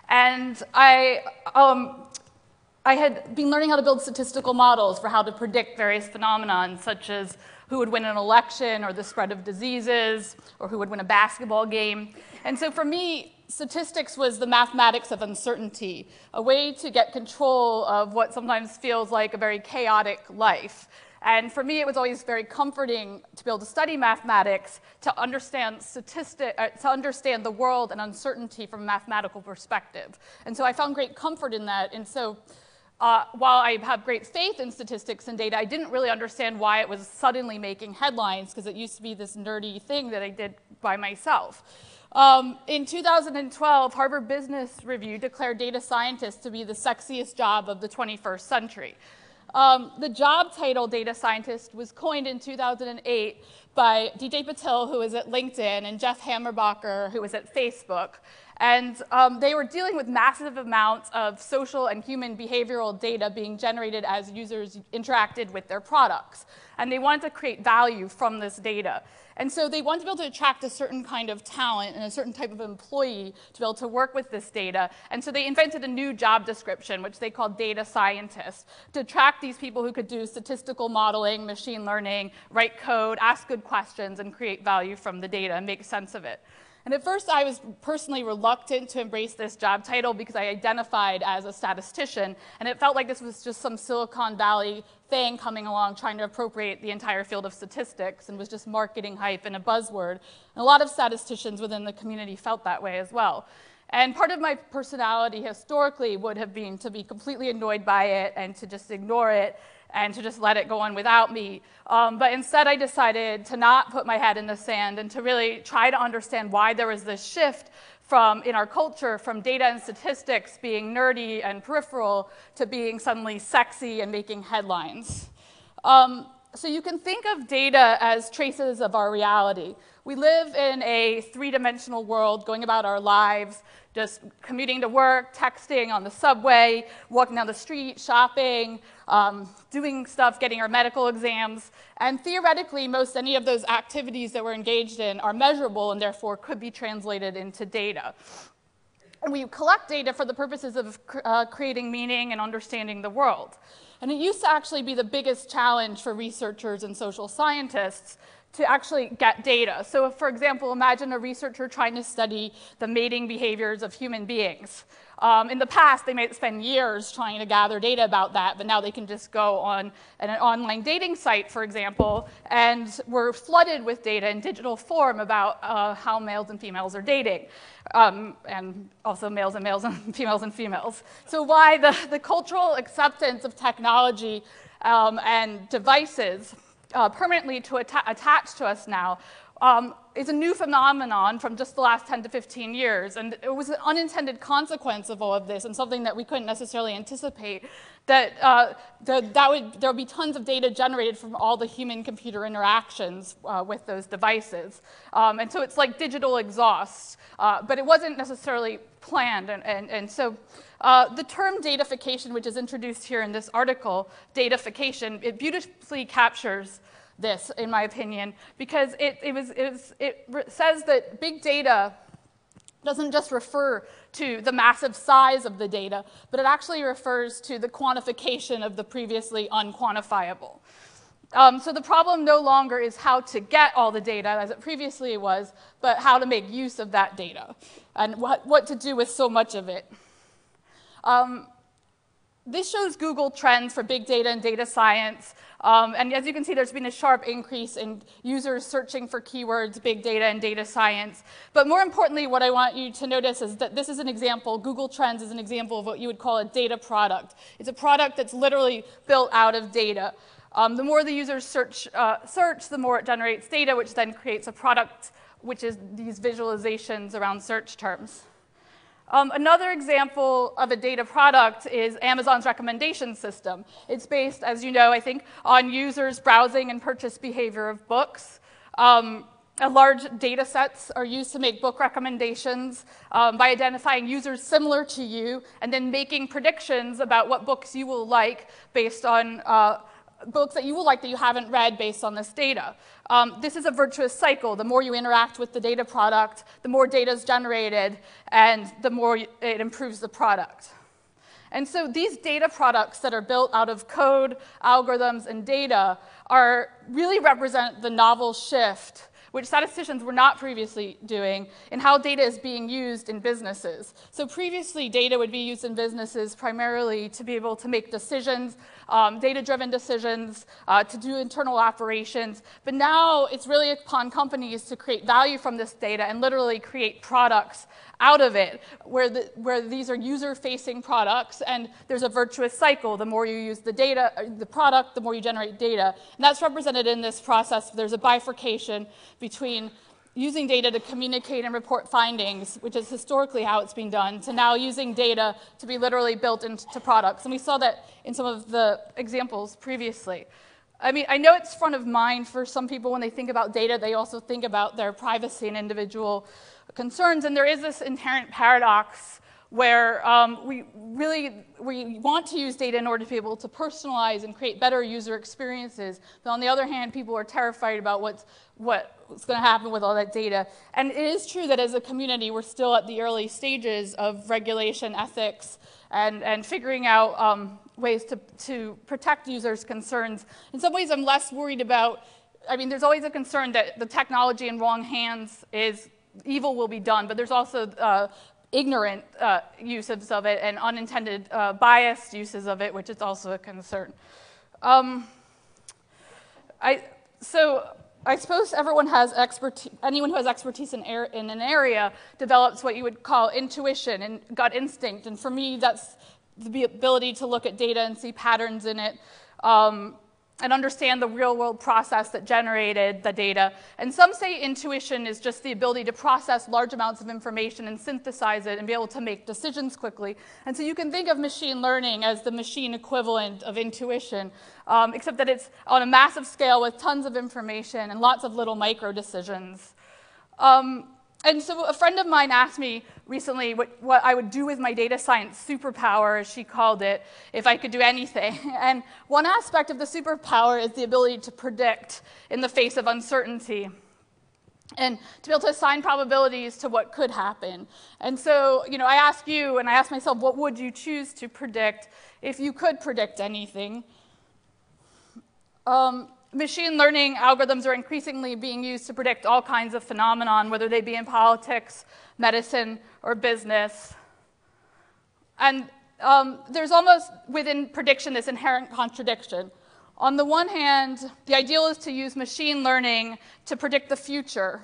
And I had been learning how to build statistical models for how to predict various phenomena, such as who would win an election, or the spread of diseases, or who would win a basketball game. And so for me, statistics was the mathematics of uncertainty, a way to get control of what sometimes feels like a very chaotic life. And for me, it was always very comforting to be able to study mathematics, to understand to understand the world and uncertainty from a mathematical perspective. And so I found great comfort in that. And so while I have great faith in statistics and data, I didn't really understand why it was suddenly making headlines, because it used to be this nerdy thing that I did by myself. In 2012, Harvard Business Review declared data scientist to be the sexiest job of the 21st century. The job title data scientist was coined in 2008 by DJ Patil, who was at LinkedIn, and Jeff Hammerbacher, who was at Facebook. And they were dealing with massive amounts of social and human behavioral data being generated as users interacted with their products. And they wanted to create value from this data. And so they wanted to be able to attract a certain kind of talent and a certain type of employee to be able to work with this data. And so they invented a new job description, which they called data scientist, to attract these people who could do statistical modeling, machine learning, write code, ask good questions, and create value from the data and make sense of it. And at first, I was personally reluctant to embrace this job title because I identified as a statistician, and it felt like this was just some Silicon Valley thing coming along trying to appropriate the entire field of statistics, and was just marketing hype and a buzzword. And a lot of statisticians within the community felt that way as well. And part of my personality historically would have been to be completely annoyed by it and to just ignore it and to just let it go on without me. But instead, I decided to not put my head in the sand and to really try to understand why there was this shift in our culture from data and statistics being nerdy and peripheral to being suddenly sexy and making headlines. So you can think of data as traces of our reality. We live in a three-dimensional world, going about our lives, just commuting to work, texting on the subway, walking down the street, shopping, doing stuff, getting our medical exams. And theoretically, most any of those activities that we're engaged in are measurable and therefore could be translated into data. And we collect data for the purposes of creating meaning and understanding the world. And it used to actually be the biggest challenge for researchers and social scientists to actually get data. So if, for example, imagine a researcher trying to study the mating behaviors of human beings. In the past, they might spend years trying to gather data about that, but now they can just go on an online dating site, for example, and we're flooded with data in digital form about how males and females are dating, and also males and males and females. So why the cultural acceptance of technology and devices permanently attached to us now is a new phenomenon from just the last 10 to 15 years. And it was an unintended consequence of all of this and something that we couldn't necessarily anticipate, that there would be tons of data generated from all the human-computer interactions with those devices. And so it's like digital exhaust, but it wasn't necessarily planned. And so the term datafication, which is introduced here in this article, datafication, it beautifully captures this, in my opinion, because it says that big data doesn't just refer to the massive size of the data, but it actually refers to the quantification of the previously unquantifiable. So the problem no longer is how to get all the data, as it previously was, but how to make use of that data, and what to do with so much of it. This shows Google trends for big data and data science. And as you can see, there's been a sharp increase in users searching for keywords, big data and data science. But more importantly, what I want you to notice is that this is an example. Google Trends is an example of what you would call a data product. It's a product that's literally built out of data. The more the users search, the more it generates data, which then creates a product, which is these visualizations around search terms. Another example of a data product is Amazon's recommendation system. It's based, as you know, I think, on users' browsing and purchase behavior of books. Large data sets are used to make book recommendations by identifying users similar to you and then making predictions about what books you will like based on books that you will like that you haven't read based on this data. This is a virtuous cycle. The more you interact with the data product, the more data is generated, and the more it improves the product. And so these data products that are built out of code, algorithms, and data really represent the novel shift, which statisticians were not previously doing, in how data is being used in businesses. So previously, data would be used in businesses primarily to be able to make decisions, data-driven decisions, to do internal operations. But now it's really upon companies to create value from this data and literally create products out of it, where these are user-facing products, and there's a virtuous cycle. The more you use the data, the product, the more you generate data. And that's represented in this process. There's a bifurcation between using data to communicate and report findings, which is historically how it's been done, to now using data to be literally built into products. And we saw that in some of the examples previously. I mean, I know it's front of mind for some people when they think about data. They also think about their privacy and individual concerns, and there is this inherent paradox where we want to use data in order to be able to personalize and create better user experiences, but on the other hand, people are terrified about what's going to happen with all that data. And it is true that as a community, we're still at the early stages of regulation, ethics, and figuring out ways to protect users' concerns. In some ways, I'm less worried about, I mean, there's always a concern that the technology in wrong hands is evil will be done, but there's also ignorant uses of it and unintended biased uses of it, which is also a concern. So I suppose anyone who has expertise in an area develops what you would call intuition and gut instinct, and for me that's the ability to look at data and see patterns in it, and understand the real-world process that generated the data. And some say intuition is just the ability to process large amounts of information and synthesize it and be able to make decisions quickly. And so you can think of machine learning as the machine equivalent of intuition, except that it's on a massive scale with tons of information and lots of little micro decisions. And so a friend of mine asked me recently what I would do with my data science superpower, as she called it, if I could do anything. And one aspect of the superpower is the ability to predict in the face of uncertainty, and to be able to assign probabilities to what could happen. And so, you know, I ask you, and I ask myself, what would you choose to predict if you could predict anything? Machine learning algorithms are increasingly being used to predict all kinds of phenomenon, whether they be in politics, medicine, or business. And there's almost within prediction this inherent contradiction. On the one hand, the ideal is to use machine learning to predict the future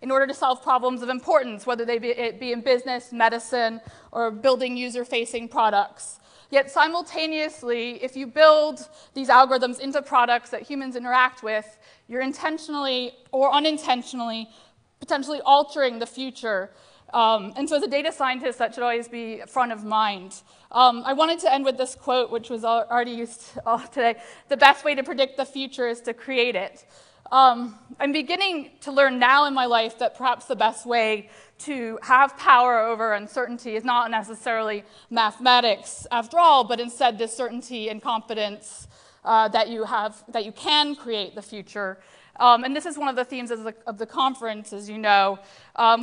in order to solve problems of importance, whether they be in business, medicine, or building user-facing products. Yet simultaneously, if you build these algorithms into products that humans interact with, you're intentionally or unintentionally potentially altering the future. And so as a data scientist, that should always be front of mind. I wanted to end with this quote, which was already used today. The best way to predict the future is to create it. I'm beginning to learn now in my life that perhaps the best way to have power over uncertainty is not necessarily mathematics after all, but instead this certainty and confidence that you can create the future. And this is one of the themes of the conference, as you know.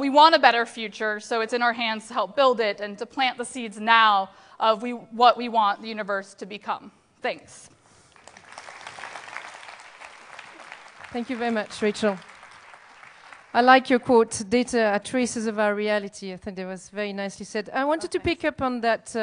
We want a better future, so it's in our hands to help build it and to plant the seeds now of what we want the universe to become. Thanks. Thank you very much, Rachel. I like your quote, data are traces of our reality. I think that was very nicely said. I wanted to pick up on that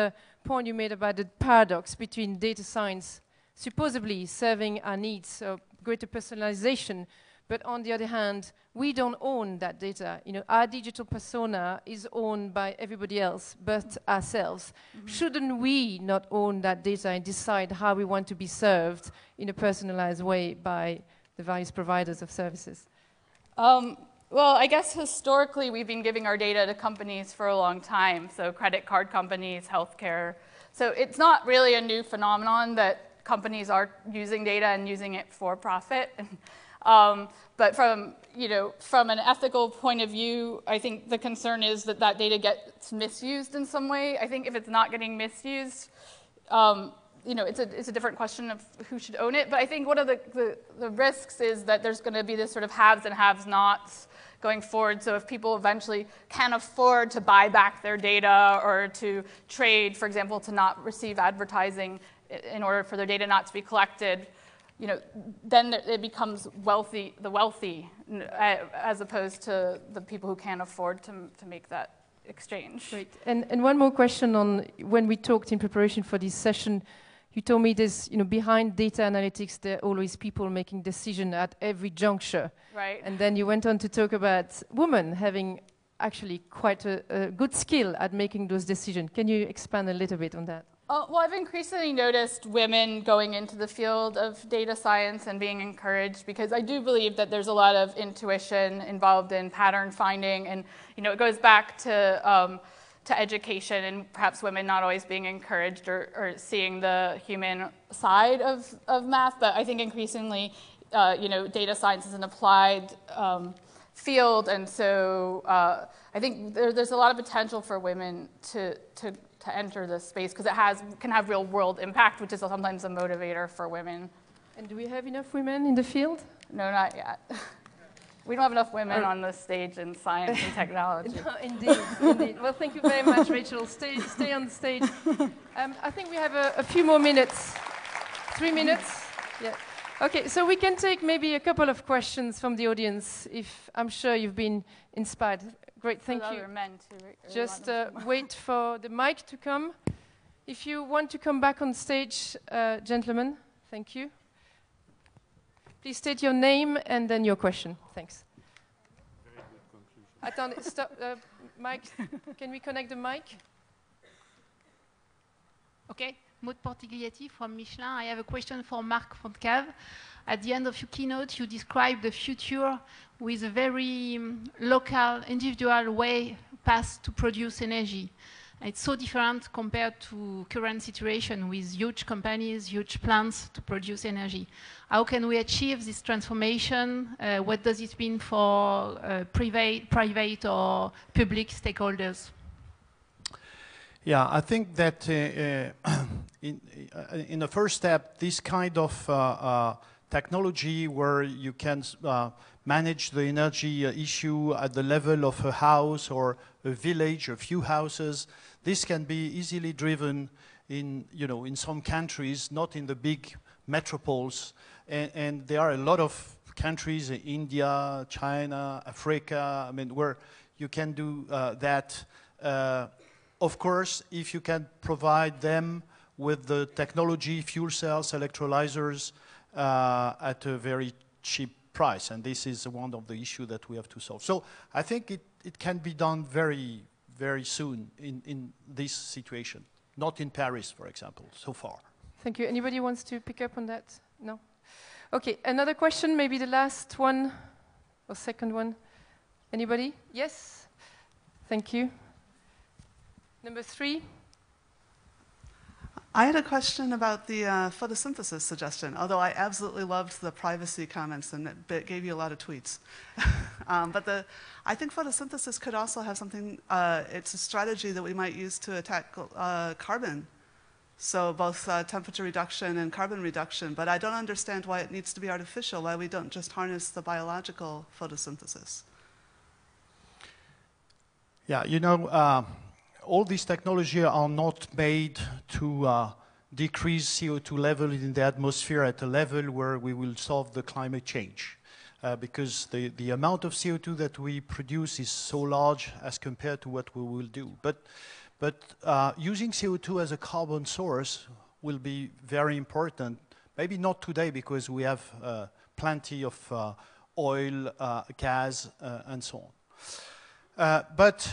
point you made about the paradox between data science supposedly serving our needs, so greater personalization, but on the other hand, we don't own that data. You know, our digital persona is owned by everybody else but ourselves. Mm-hmm. Shouldn't we not own that data and decide how we want to be served in a personalized way by the various providers of services? Well, I guess historically we've been giving our data to companies for a long time, so credit card companies, healthcare. So it's not really a new phenomenon that companies are using data and using it for profit. But from an ethical point of view, I think the concern is that that data gets misused in some way. I think if it's not getting misused, it's a different question of who should own it. But I think one of the risks is that there's going to be this sort of haves and have-nots going forward. So if people eventually can afford to buy back their data or to trade, for example, to not receive advertising in order for their data not to be collected, you know, then it becomes the wealthy, as opposed to the people who can't afford to make that exchange. Great. And one more question on when we talked in preparation for this session, you told me there's, you know, behind data analytics, there are always people making decisions at every juncture. Right. And then you went on to talk about women having actually quite a good skill at making those decisions. Can you expand a little bit on that? Well, I've increasingly noticed women going into the field of data science and being encouraged, because I do believe that there's a lot of intuition involved in pattern finding, and you know, it goes back to education and perhaps women not always being encouraged or seeing the human side of math. But I think increasingly, you know, data science is an applied field, and so I think there's a lot of potential for women to enter this space, because it can have real world impact, which is sometimes a motivator for women. And do we have enough women in the field? No, not yet. We don't have enough women on the stage in science and technology. No, indeed, indeed. Well, thank you very much, Rachel. Stay on the stage. I think we have a few more minutes. 3 minutes? Yeah. Okay, so we can take maybe a couple of questions from the audience, if I'm sure you've been inspired. Great, thank you. Men too, right? Just wait for the mic to come. If you want to come back on stage, gentlemen, thank you. Please state your name and then your question. Thanks. Very good conclusion. Attendez, stop. Mike, can we connect the mic? Okay. Maud Portigliatti from Michelin. I have a question for Marc Fontecave. At the end of your keynote, you described the future with a very local, individual path to produce energy. It's so different compared to current situation with huge companies, huge plants to produce energy. How can we achieve this transformation? What does it mean for private or public stakeholders? Yeah, I think that in the first step, this kind of technology where you can manage the energy issue at the level of a house or a village, a few houses, this can be easily driven in, you know, in some countries, not in the big metropoles. And there are a lot of countries, India, China, Africa, I mean, where you can do that. Of course, if you can provide them with the technology, fuel cells, electrolyzers, at a very cheap price. And this is one of the issues that we have to solve. So I think it can be done very, very soon in this situation. Not in Paris, for example, so far. Thank you. Anybody wants to pick up on that? No? Okay, another question, maybe the last one or second one. Anybody? Yes? Thank you. Number 3. I had a question about the photosynthesis suggestion, although I absolutely loved the privacy comments and it gave you a lot of tweets. But I think photosynthesis could also have something, it's a strategy that we might use to attack carbon. So both temperature reduction and carbon reduction, but I don't understand why it needs to be artificial, why we don't just harness the biological photosynthesis. Yeah, you know, all these technologies are not made to decrease CO2 level in the atmosphere at a level where we will solve the climate change. Because the amount of CO2 that we produce is so large as compared to what we will do. But using CO2 as a carbon source will be very important. Maybe not today because we have plenty of oil, gas, and so on. But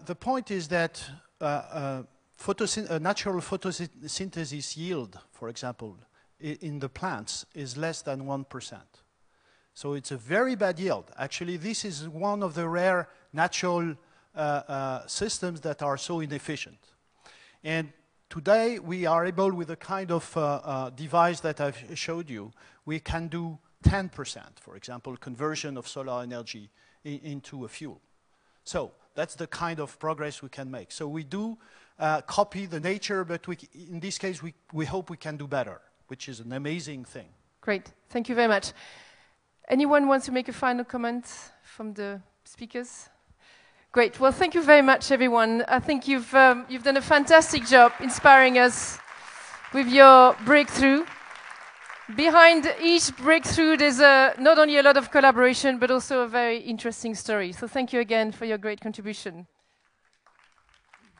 the point is that natural photosynthesis yield, for example, in the plants is less than 1%. So it's a very bad yield. Actually, this is one of the rare natural systems that are so inefficient. And today, we are able, with the kind of device that I've showed you, we can do 10%, for example, conversion of solar energy into a fuel. So that's the kind of progress we can make. So we do copy the nature, but in this case, we hope we can do better, which is an amazing thing. Great. Thank you very much. Anyone wants to make a final comment from the speakers? Great. Well, thank you very much, everyone. I think you've done a fantastic job inspiring us with your breakthrough. Behind each breakthrough, there's not only a lot of collaboration, but also a very interesting story. So thank you again for your great contribution.